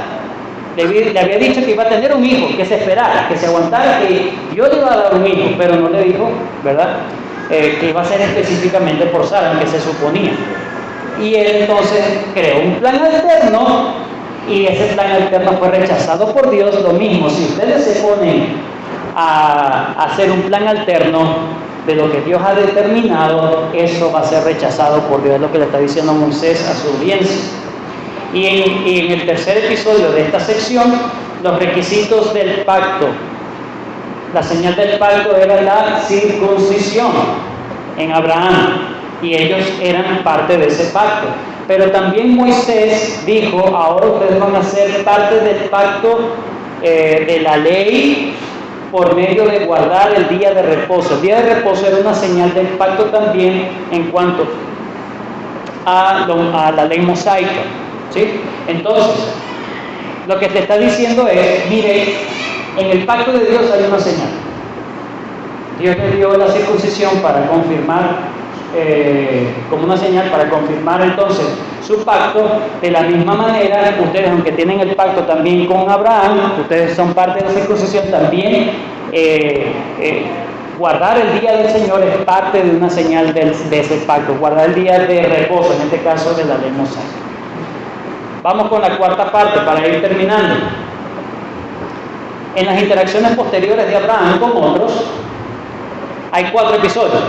A: Le había dicho que iba a tener un hijo, que se esperara, que se aguantara, que Dios le iba a dar un hijo, pero no le dijo, ¿verdad?, que iba a ser específicamente por Sara, que se suponía. Y él entonces creó un plan alterno, y ese plan alterno fue rechazado por Dios. Lo mismo, si ustedes se ponen a hacer un plan alterno de lo que Dios ha determinado, eso va a ser rechazado por Dios. Es lo que le está diciendo Moisés a su audiencia. Y en el tercer episodio de esta sección, los requisitos del pacto. La señal del pacto era la circuncisión en Abraham, y ellos eran parte de ese pacto. Pero también Moisés dijo, ahora ustedes van a ser parte del pacto de la ley por medio de guardar el día de reposo. El día de reposo era una señal del pacto también en cuanto a la ley mosaica, ¿sí? Entonces, lo que te está diciendo es, mire, en el pacto de Dios hay una señal. Dios le dio la circuncisión para confirmar, como una señal para confirmar entonces su pacto. De la misma manera, ustedes, aunque tienen el pacto también con Abraham, ustedes son parte de la circuncisión también. Guardar el día del Señor es parte de una señal de ese pacto. Guardar el día de reposo, en este caso de la ley mosaica. Vamos con la cuarta parte para ir terminando. En las interacciones posteriores de Abraham con otros, hay 4 episodios.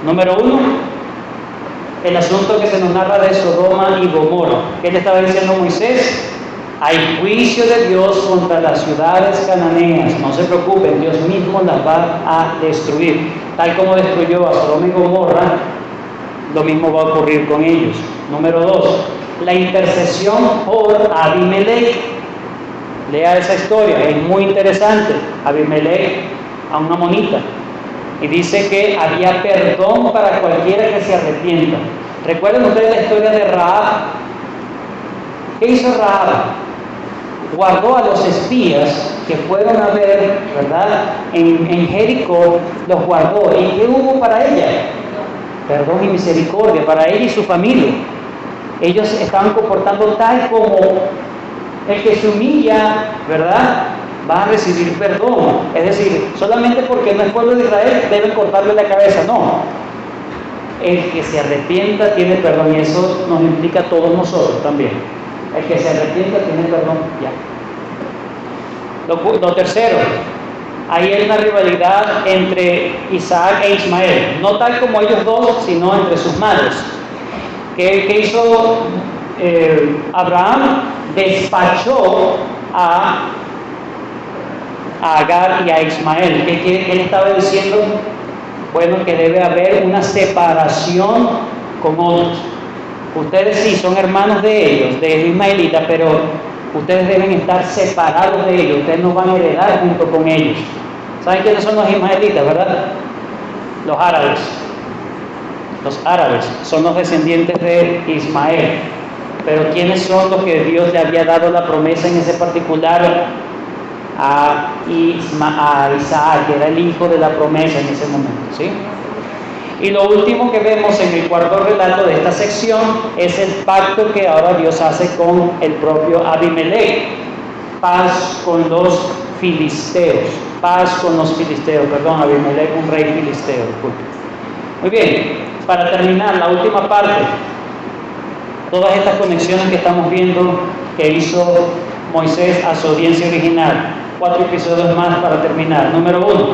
A: Número 1, el asunto que se nos narra de Sodoma y Gomorra. ¿Qué le estaba diciendo Moisés? Hay juicio de Dios contra las ciudades cananeas. No se preocupen, Dios mismo las va a destruir. Tal como destruyó a Sodoma y Gomorra, lo mismo va a ocurrir con ellos. Número 2, la intercesión por Abimelech. Lea esa historia, es muy interesante. Abimelech a una monita. Y dice que había perdón para cualquiera que se arrepienta. ¿Recuerdan ustedes la historia de Rahab? ¿Qué hizo Rahab? Guardó a los espías que fueron a ver, ¿verdad? En Jericó, los guardó. ¿Y qué hubo para ella? Perdón y misericordia para ella y su familia. Ellos estaban comportando tal como el que se humilla, ¿verdad?, va a recibir perdón. Es decir, solamente porque no es pueblo de Israel deben cortarle la cabeza. No. El que se arrepienta tiene perdón, y eso nos implica a todos nosotros también. El que se arrepienta tiene perdón, ya. Lo tercero, hay una rivalidad entre Isaac e Ismael, no tal como ellos dos, sino entre sus madres. ¿Qué hizo Abraham? Despachó a Agar y a Ismael. ¿Qué le estaba diciendo? Bueno, que debe haber una separación con otros. Ustedes sí son hermanos de ellos, de ismaelitas, pero ustedes deben estar separados de ellos. Ustedes no van a heredar junto con ellos. ¿Saben quiénes son los ismaelitas, verdad? Los árabes. Los árabes son los descendientes de Ismael. Pero ¿quiénes son los que Dios le había dado la promesa en ese particular? A Isaac, que era el hijo de la promesa en ese momento, ¿sí? Y lo último que vemos en el cuarto relato de esta sección es el pacto que ahora Dios hace con el propio Abimelech. Paz con los filisteos. Paz con los filisteos, perdón, Abimelech, un rey filisteo, disculpe. Muy bien, para terminar, la última parte. Todas estas conexiones que estamos viendo que hizo Moisés a su audiencia original. 4 episodios más para terminar. Número 1,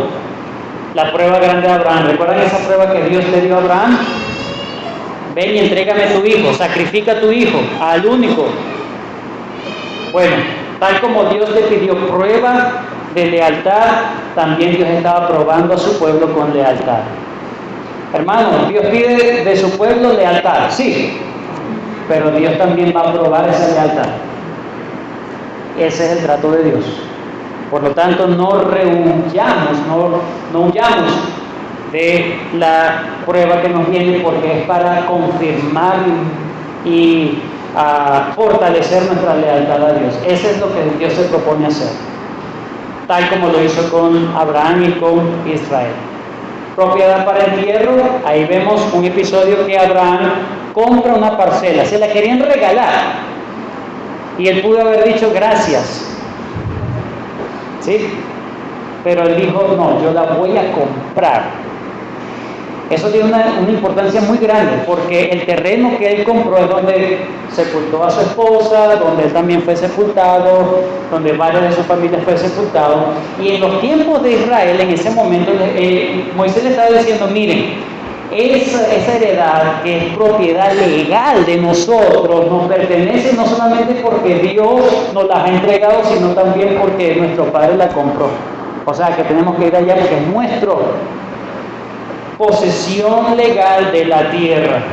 A: la prueba grande de Abraham. ¿Recuerdan esa prueba que Dios le dio a Abraham? Ven y entrégame a tu hijo, sacrifica a tu hijo, al único. Bueno, tal como Dios le pidió prueba de lealtad, también Dios estaba probando a su pueblo con lealtad. Hermanos, Dios pide de su pueblo lealtad, sí, pero Dios también va a probar esa lealtad. Ese es el trato de Dios. Por lo tanto, no rehuyamos, no huyamos de la prueba que nos viene, porque es para confirmar y fortalecer nuestra lealtad a Dios. Eso es lo que Dios se propone hacer, tal como lo hizo con Abraham y con Israel. Propiedad para entierro, ahí vemos un episodio que Abraham compra una parcela, se la querían regalar y él pudo haber dicho gracias, ¿sí? Pero él dijo, no, yo la voy a comprar. Eso tiene una importancia muy grande, porque el terreno que él compró es donde sepultó a su esposa, donde él también fue sepultado, donde varios de su familia fue sepultado. Y en los tiempos de Israel, en ese momento, Moisés le estaba diciendo, miren, esa heredad que es propiedad legal de nosotros, nos pertenece no solamente porque Dios nos la ha entregado, sino también porque nuestro padre la compró. O sea, que tenemos que ir allá porque es nuestro. Posesión legal de la tierra.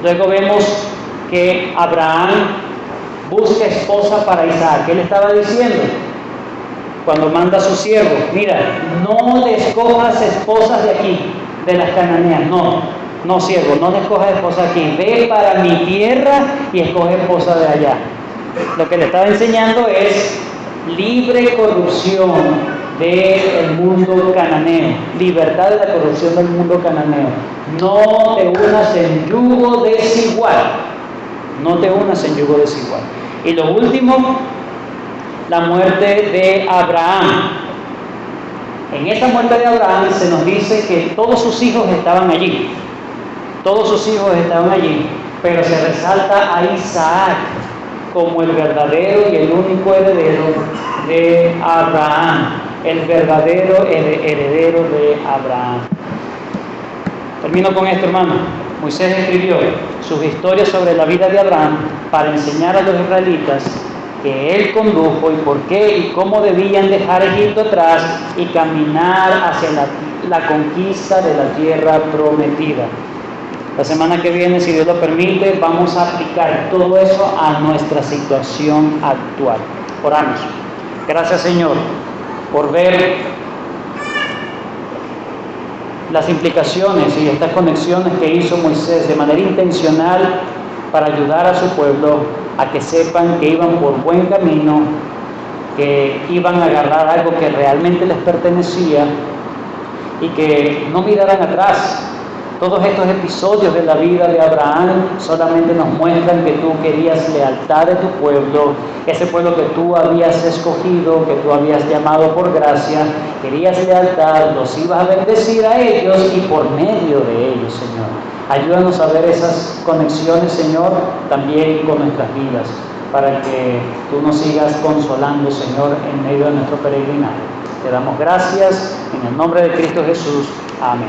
A: Luego vemos que Abraham busca esposa para Isaac. ¿Qué le estaba diciendo? Cuando manda a su siervo, mira, no le escojas esposas de aquí, de las cananeas, no siervo, no le escojas esposa aquí, ve para mi tierra y escoge esposa de allá. Lo que le estaba enseñando es libre corrupción del mundo cananeo, libertad de la corrupción del mundo cananeo. No te unas en yugo desigual, no te unas en yugo desigual. Y lo último, la muerte de Abraham. En esta muerte de Abraham se nos dice que todos sus hijos estaban allí, pero se resalta a Isaac. como el verdadero y el único heredero de Abraham, el verdadero heredero de Abraham. Termino con esto, hermano. Moisés escribió sus historias sobre la vida de Abraham para enseñar a los israelitas que él condujo y por qué y cómo debían dejar Egipto atrás y caminar hacia la conquista de la tierra prometida. La semana que viene, si Dios lo permite, vamos a aplicar todo eso a nuestra situación actual. Oramos. Gracias, Señor, por ver las implicaciones y estas conexiones que hizo Moisés de manera intencional para ayudar a su pueblo a que sepan que iban por buen camino, que iban a agarrar algo que realmente les pertenecía y que no miraran atrás. Todos estos episodios de la vida de Abraham solamente nos muestran que tú querías lealtad de tu pueblo, ese pueblo que tú habías escogido, que tú habías llamado por gracia, querías lealtad, los ibas a bendecir a ellos y por medio de ellos, Señor. Ayúdanos a ver esas conexiones, Señor, también con nuestras vidas, para que tú nos sigas consolando, Señor, en medio de nuestro peregrinaje. Te damos gracias en el nombre de Cristo Jesús. Amén.